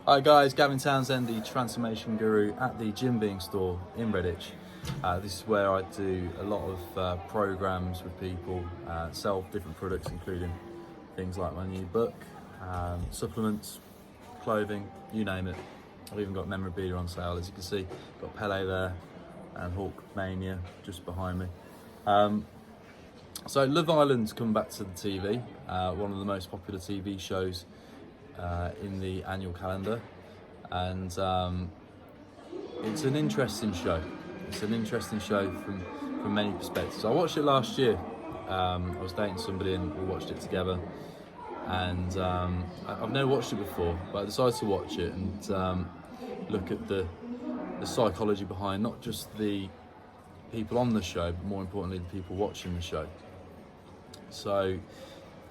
Hi guys, Gavin Townsend, the transformation guru at the Jim Being store in Redditch. This is where I do a lot of programs with people, sell different products including things like my new book, supplements, clothing, you name it. I've even got memorabilia on sale, as you can see. Got Pele there and Hawk Mania just behind me. So Love Island's come back to the TV, one of the most popular TV shows in the annual calendar, and it's an interesting show. It's an interesting show from many perspectives. I watched it last year. I was dating somebody and we watched it together, and I've never watched it before, but I decided to watch it and look at the psychology behind not just the people on the show, but more importantly the people watching the show. So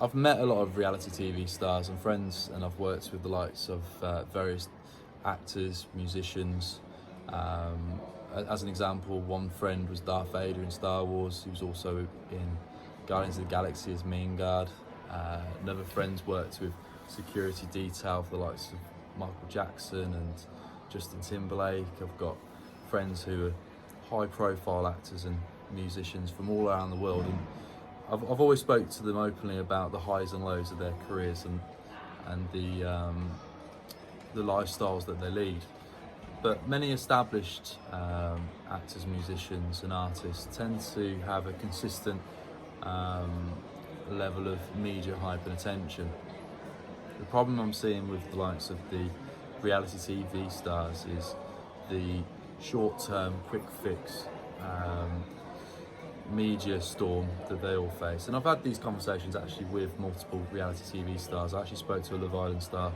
I've met a lot of reality TV stars and friends, and I've worked with the likes of various actors, musicians. As an example, one friend was Darth Vader in Star Wars. He was also in Guardians of the Galaxy as Mean Guard. Another friend's worked with security detail for the likes of Michael Jackson and Justin Timberlake. I've got friends who are high-profile actors and musicians from all around the world, and I've always spoke to them openly about the highs and lows of their careers and the lifestyles that they lead. But many established actors, musicians and artists tend to have a consistent level of media hype and attention. The problem I'm seeing with the likes of the reality TV stars is the short-term, quick fix media storm that they all face. And I've had these conversations actually with multiple reality TV stars. I actually spoke to a Love Island star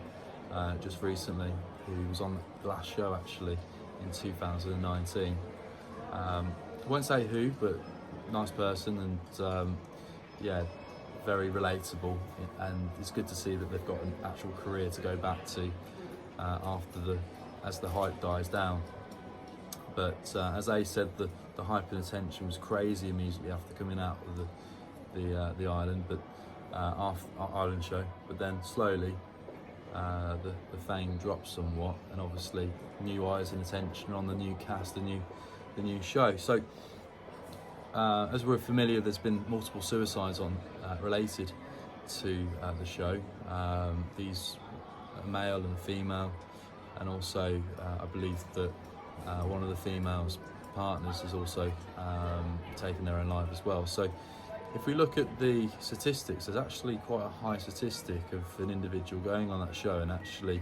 just recently who was on the last show actually in 2019. I won't say who, but nice person, and yeah, very relatable, and it's good to see that they've got an actual career to go back to as the hype dies down. But as they said, the hype and attention was crazy immediately after coming out of the island, but our island show. But then slowly, the fame dropped somewhat, and obviously new eyes and attention on the new cast, the new show. So as we're familiar, there's been multiple suicides related to the show. These are male and female, and also I believe that one of the female's partners has also taken their own life as well. So if we look at the statistics, there's actually quite a high statistic of an individual going on that show and actually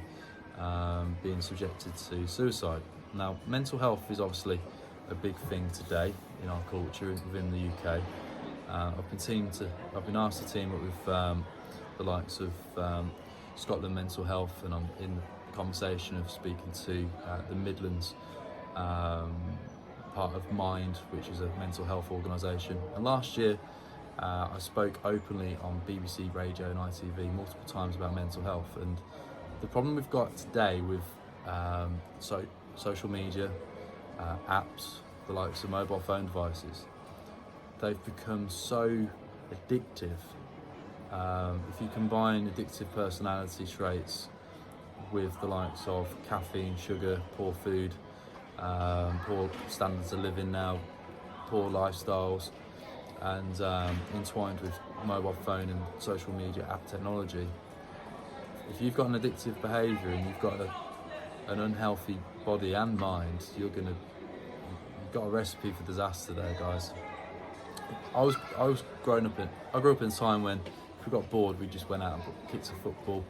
being subjected to suicide. Now, mental health is obviously a big thing today in our culture within the UK. I've been asked to team up with the likes of Scotland Mental Health, and I'm in the conversation of speaking to the Midlands part of Mind, which is a mental health organisation. And last year I spoke openly on BBC Radio and ITV multiple times about mental health, and the problem we've got today with social media, apps, the likes of mobile phone devices, they've become so addictive. If you combine addictive personality traits with the likes of caffeine, sugar, poor food, poor standards of living now, poor lifestyles, and entwined with mobile phone and social media app technology, if you've got an addictive behaviour and you've got an unhealthy body and mind, you've got a recipe for disaster there, guys. I grew up in a time when if we got bored, we just went out and kicked a football.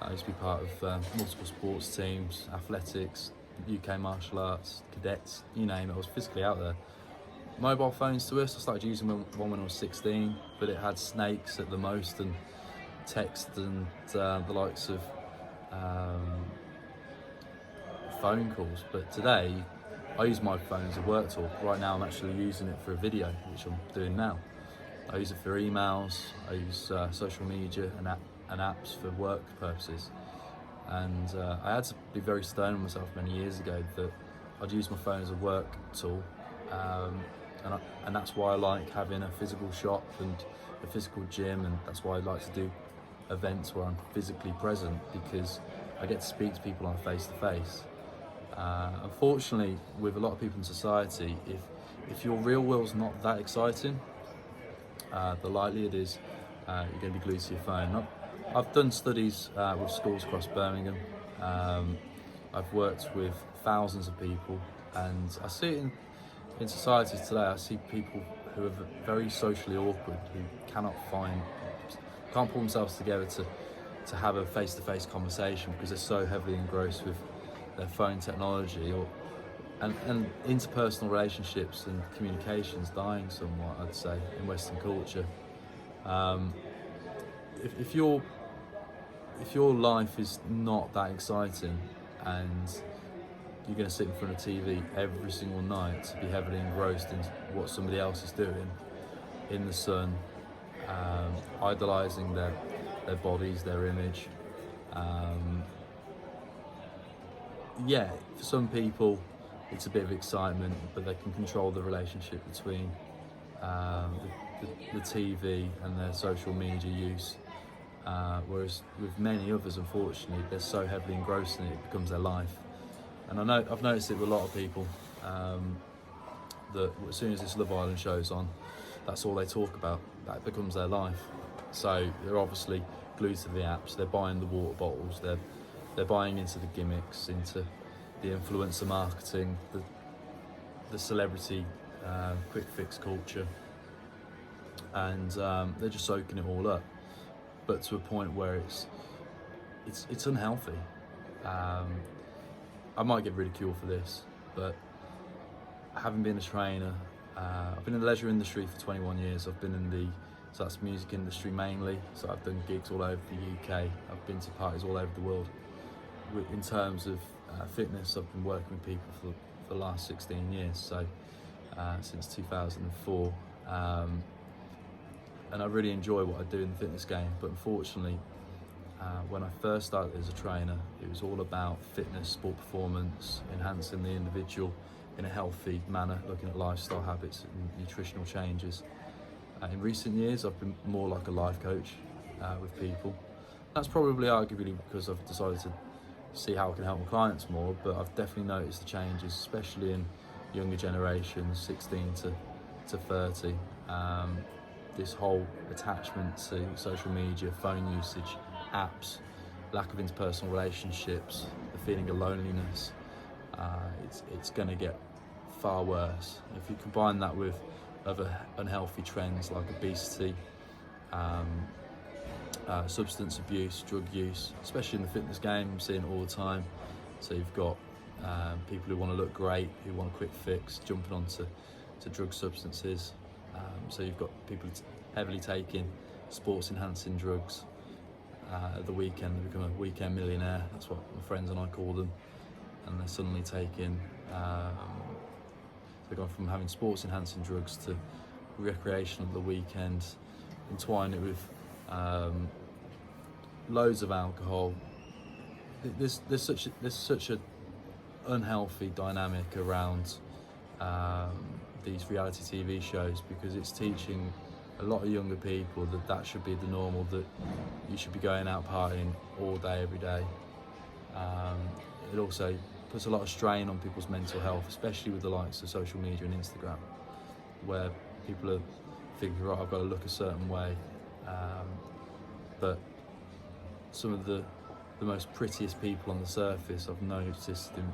I used to be part of multiple sports teams, athletics, UK martial arts, cadets, you name it. I was physically out there. Mobile phones to us, I started using one when I was 16, but it had snakes at the most and text and the likes of phone calls. But today, I use my phone as a work tool. Right now I'm actually using it for a video, which I'm doing now. I use it for emails, I use social media and apps for work purposes. And I had to be very stern on myself many years ago that I'd use my phone as a work tool, and that's why I like having a physical shop and a physical gym, and that's why I like to do events where I'm physically present, because I get to speak to people on a face-to-face. Unfortunately, with a lot of people in society, if your real world's not that exciting, the likely it is you're going to be glued to your phone. I've done studies with schools across Birmingham. I've worked with thousands of people, and I see it in society today. I see people who are very socially awkward, who can't pull themselves together to have a face-to-face conversation because they're so heavily engrossed with their phone technology, and interpersonal relationships and communications dying somewhat, I'd say, in Western culture. If your life is not that exciting and you're going to sit in front of TV every single night to be heavily engrossed in what somebody else is doing in the sun, idolising their bodies, their image. Yeah, for some people it's a bit of excitement, but they can control the relationship between the TV and their social media use. Whereas with many others, unfortunately, they're so heavily engrossed in it, it becomes their life. And I've noticed it with a lot of people, that as soon as this Love Island show's on, that's all they talk about. That becomes their life. So they're obviously glued to the apps. They're buying the water bottles. They're buying into the gimmicks, into the influencer marketing, the celebrity quick fix culture, and they're just soaking it all up. But to a point where it's unhealthy. I might get ridiculed for this, but having been a trainer, I've been in the leisure industry for 21 years. I've been in so that's music industry mainly. So I've done gigs all over the UK. I've been to parties all over the world. In terms of fitness, I've been working with people for the last 16 years, so since 2004. And I really enjoy what I do in the fitness game, but unfortunately, when I first started as a trainer, it was all about fitness, sport performance, enhancing the individual in a healthy manner, looking at lifestyle habits and nutritional changes. In recent years, I've been more like a life coach with people. That's probably arguably because I've decided to see how I can help my clients more, but I've definitely noticed the changes, especially in younger generations, 16 to 30. This whole attachment to social media, phone usage, apps, lack of interpersonal relationships, the feeling of loneliness, it's going to get far worse. If you combine that with other unhealthy trends like obesity, substance abuse, drug use, especially in the fitness game, I'm seeing it all the time. So you've got people who want to look great, who want a quick fix, jumping onto drug substances. So you've got people heavily taking sports enhancing drugs. At the weekend, they become a weekend millionaire. That's what my friends and I call them. And they're suddenly taking, they've gone from having sports enhancing drugs to recreation of the weekend, entwine it with loads of alcohol. There's such a unhealthy dynamic around these reality TV shows, because it's teaching a lot of younger people that should be the normal, that you should be going out partying all day, every day. It also puts a lot of strain on people's mental health, especially with the likes of social media and Instagram, where people are thinking, right, I've got to look a certain way. But some of the most prettiest people on the surface, I've noticed in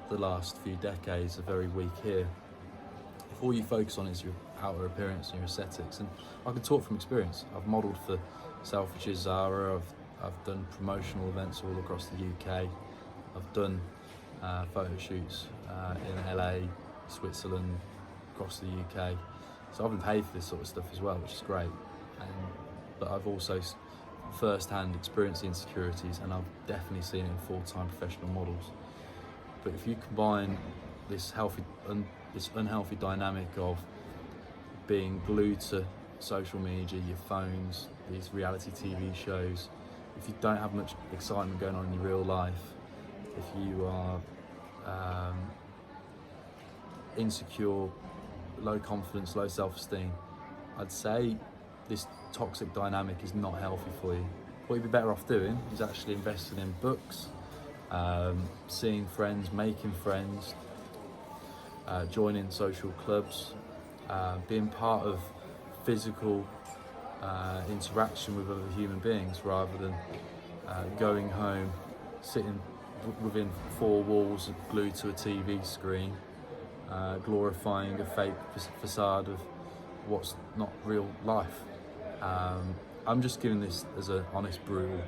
the last few decades, are very weak here. If all you focus on is your outer appearance and your aesthetics, and I can talk from experience. I've modelled for Selfridges, Zara, I've done promotional events all across the UK. I've done photo shoots in LA, Switzerland, across the UK. So I've been paid for this sort of stuff as well, which is great. But I've also first-hand experienced the insecurities, and I've definitely seen it in full-time professional models. But if you combine this unhealthy dynamic of being glued to social media, your phones, these reality TV shows, if you don't have much excitement going on in your real life, if you are insecure, low confidence, low self-esteem, I'd say this toxic dynamic is not healthy for you. What you'd be better off doing is actually investing in books, seeing friends, making friends, joining social clubs, being part of physical interaction with other human beings rather than going home, sitting within four walls glued to a TV screen, glorifying a fake facade of what's not real life. I'm just giving this as an honest, brutal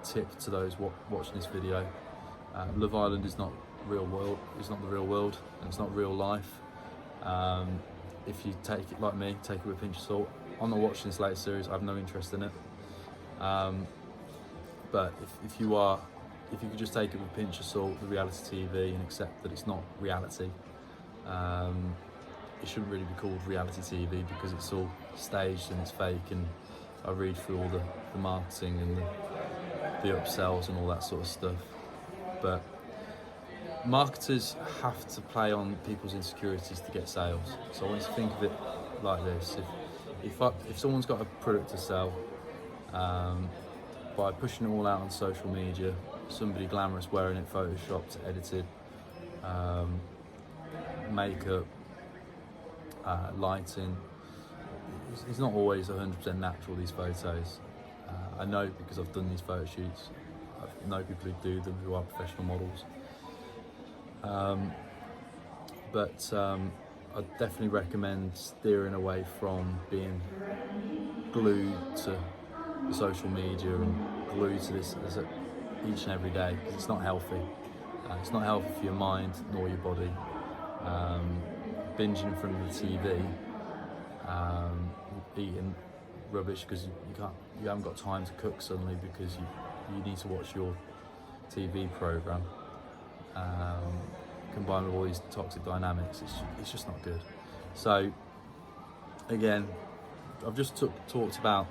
tip to those watching this video. Love Island is not real world. It's not the real world, and it's not real life. If you take it like me, take it with a pinch of salt. I'm not watching this latest series. I have no interest in it. But if you could just take it with a pinch of salt, the reality TV, and accept that it's not reality. It shouldn't really be called reality TV because it's all staged and it's fake, and I read through all the marketing and the upsells and all that sort of stuff. But marketers have to play on people's insecurities to get sales. So I want you to think of it like this: if someone's got a product to sell, by pushing it all out on social media, somebody glamorous wearing it, photoshopped, edited, makeup, lighting, it's not always 100% natural, these photos. I know because I've done these photo shoots. I know people who do them, who are professional models. But I definitely recommend steering away from being glued to social media and glued to this each and every day, because it's not healthy. It's not healthy for your mind nor your body. Binging in front of the TV, eating rubbish because you haven't got time to cook suddenly because you need to watch your TV program. Combined with all these toxic dynamics, it's just not good. So again, I've just talked about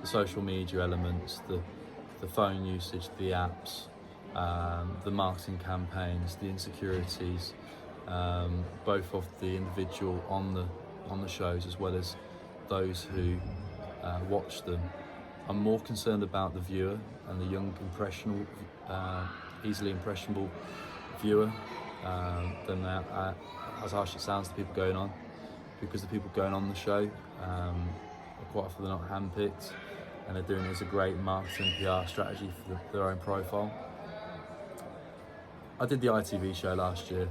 the social media elements, the phone usage, the apps, the marketing campaigns, the insecurities, both of the individual on the shows as well as those who watch them. I'm more concerned about the viewer and the young, easily impressionable viewer than that. As harsh it sounds, the people going on, because the people going on the show quite often they're not handpicked, and they're doing it as a great marketing PR strategy for their own profile. I did the ITV show last year.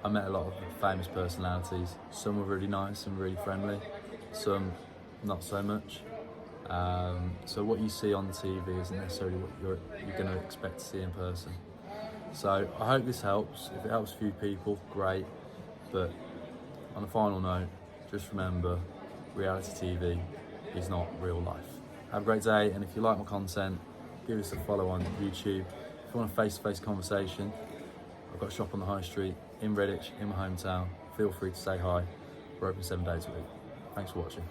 I met a lot of famous personalities. Some were really nice and really friendly, some not so much. So what you see on TV isn't necessarily what you're going to expect to see in person. So I hope this helps. If it helps a few people, great. But on a final note, just remember, reality TV is not real life. Have a great day, and if you like my content, give us a follow on YouTube. If you want a face-to-face conversation, I've got a shop on the high street in Redditch, in my hometown. Feel free to say hi. We're open 7 days a week. Thanks for watching.